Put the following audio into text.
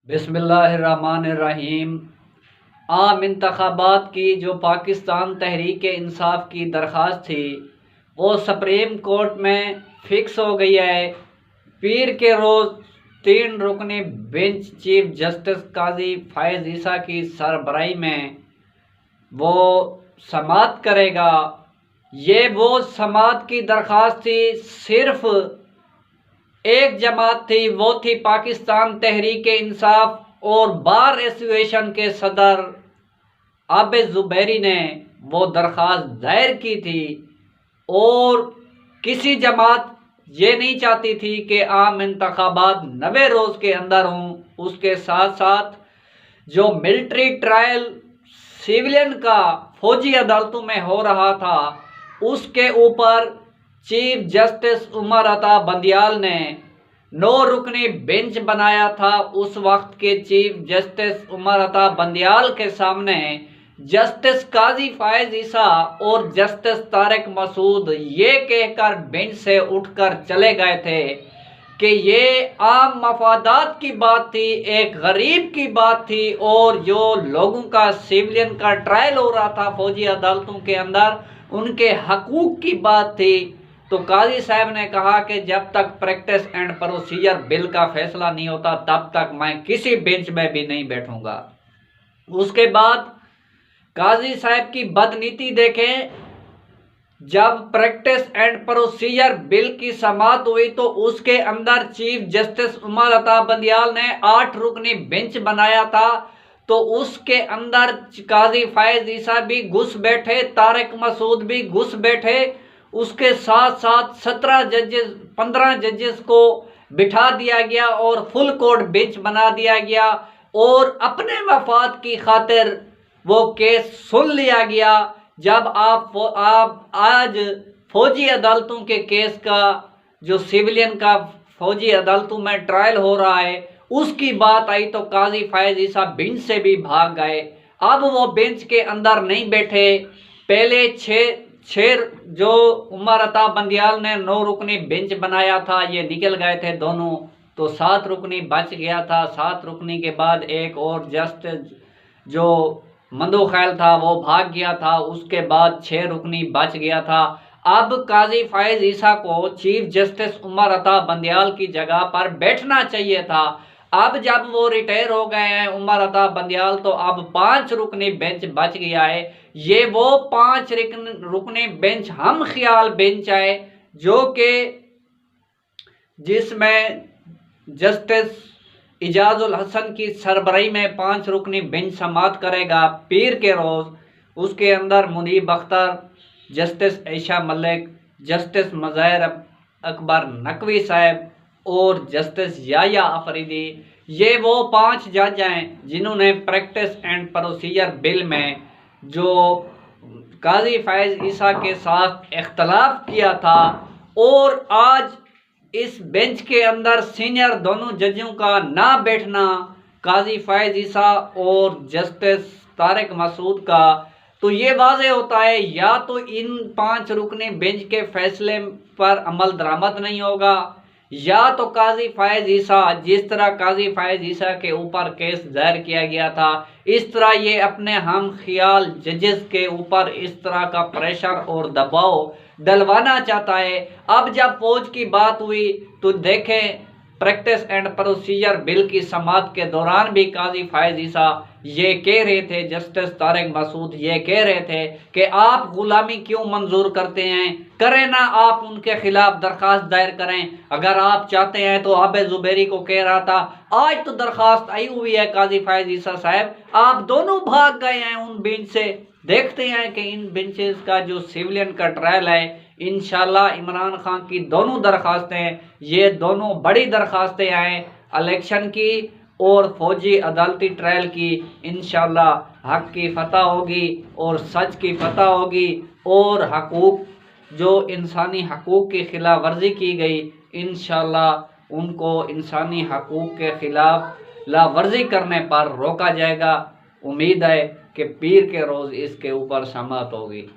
बिस्मिल्लाहिर्रहमानिर्रहीम। आम इंतखाबात की जो पाकिस्तान तहरीक इंसाफ की दरख्वास्त थी वो सुप्रीम कोर्ट में फ़िक्स हो गई है। पीर के रोज़ 3 रुकनी बेंच चीफ जस्टिस काजी फ़ायज़ ईसा की सरबराही में वो समाअत करेगा। ये वो समाअत की दरख्वास्त थी, सिर्फ़ एक जमात थी, वो थी पाकिस्तान तहरीक इंसाफ और बार एसोसिएशन के सदर आबिद ज़ुबैरी ने वो दरख्वास्त दायर की थी। और किसी जमात ये नहीं चाहती थी कि आम इंतखाबात 90 रोज़ के अंदर हों। उसके साथ साथ जो मिलिट्री ट्रायल सिविलियन का फौजी अदालतों में हो रहा था, उसके ऊपर चीफ जस्टिस उमर अता बंदियाल ने 9 रुकनी बेंच बनाया था। उस वक्त के चीफ जस्टिस उमर अता बंदियाल के सामने जस्टिस काजी फ़ायज़ ईसा और जस्टिस तारिक मसूद ये कहकर बेंच से उठकर चले गए थे कि ये आम मफादात की बात थी, एक गरीब की बात थी, और जो लोगों का सिविलियन का ट्रायल हो रहा था फौजी अदालतों के अंदर, उनके हकूक़ की बात थी। तो काजी साहब ने कहा कि जब तक प्रैक्टिस एंड प्रोसीजर बिल का फैसला नहीं होता तब तक मैं किसी बेंच में भी नहीं बैठूंगा। उसके बाद काजी साहब की बदनीति देखें, जब प्रैक्टिस एंड प्रोसीजर बिल की समाअत हुई तो उसके अंदर चीफ जस्टिस उमर अता बंदियाल ने 8 रुकनी बेंच बनाया था। तो उसके अंदर काजी फ़ायज़ ईसा भी घुस बैठे, तारिक मसूद भी घुस बैठे। उसके साथ साथ 15 जजेस को बिठा दिया गया और फुल कोर्ट बेंच बना दिया गया और अपने मफाद की खातिर वो केस सुन लिया गया। जब आप आज फौजी अदालतों के केस का, जो सिविलियन का फौजी अदालतों में ट्रायल हो रहा है, उसकी बात आई तो काजी फ़ायज़ ईसा बेंच से भी भाग गए। अब वो बेंच के अंदर नहीं बैठे। पहले छः जो उमर अता बंदियाल ने 9 रुकनी बेंच बनाया था, ये निकल गए थे दोनों, तो 7 रुकनी बच गया था। 7 रुकनी के बाद एक और जस्टिस जो मंदू खैल था वो भाग गया था। उसके बाद 6 रुकनी बच गया था। अब काजी फ़ायज़ ईसा को चीफ जस्टिस उमर अता बंदियाल की जगह पर बैठना चाहिए था। अब जब वो रिटायर हो गए हैं उमर अता बंदियाल, तो अब 5 रुकनी बेंच बच गया है। ये वो 5 रुकनी बेंच हम ख्याल बेंच है जो कि जिसमें जस्टिस इजाजुल हसन की सरबराही में 5 रुकनी बेंच समाअत करेगा पीर के रोज़। उसके अंदर मुनीब अख्तर, जस्टिस ऐशा मलिक, जस्टिस मज़ाहिर अकबर नकवी साहब और जस्टिस याया अफरीदी, ये वो 5 जज हैं जिन्होंने प्रैक्टिस एंड प्रोसीजर बिल में जो काजी फ़ायज़ ईसा के साथ इख्तलाफ किया था। और आज इस बेंच के अंदर सीनियर दोनों जजों का ना बैठना, काजी फ़ायज़ ईसा और जस्टिस तारिक मसूद का, तो ये वाज़े होता है या तो इन 5 रुकनी बेंच के फैसले पर अमल दरामद नहीं होगा, या तो काजी फ़ायज़ ईसा, जिस तरह काजी फ़ायज़ ईसा के ऊपर केस दायर किया गया था, इस तरह ये अपने हम ख्याल जजेस के ऊपर इस तरह का प्रेशर और दबाव डलवाना चाहता है। अब जब फौज की बात हुई तो देखें, प्रैक्टिस एंड प्रोसीजर बिल की समाअत के दौरान भी काजी फ़ायज़ ईसा ये कह रहे थे, जस्टिस तारिक मसूद ये कह रहे थे कि आप गुलामी क्यों मंजूर करते हैं, करें ना, आप उनके खिलाफ दरख्वास्त दायर करें अगर आप चाहते हैं। तो आबिद ज़ुबैरी को कह रहा था, आज तो दरख्वास्त आई हुई है काजी फ़ायज़ ईसा साहब, आप दोनों भाग गए हैं उन बेंच से। देखते हैं कि इन बेंचेस का जो सिविलियन का ट्रायल है, इंशाल्लाह इमरान खान की दोनों दरख्वास्तें, ये दोनों बड़ी दरख्वास्तें हैं इलेक्शन की और फौजी अदालती ट्रायल की, इंशाल्लाह हक की फतह होगी और सच की फतह होगी। और हकूक़, जो इंसानी हकूक़ की खिलाफ वर्जी की गई, इंशाल्लाह उनको इंसानी हकूक़ के खिलाफ लावर्जी करने पर रोका जाएगा। उम्मीद है कि पीर के रोज़ इसके ऊपर समाअत होगी।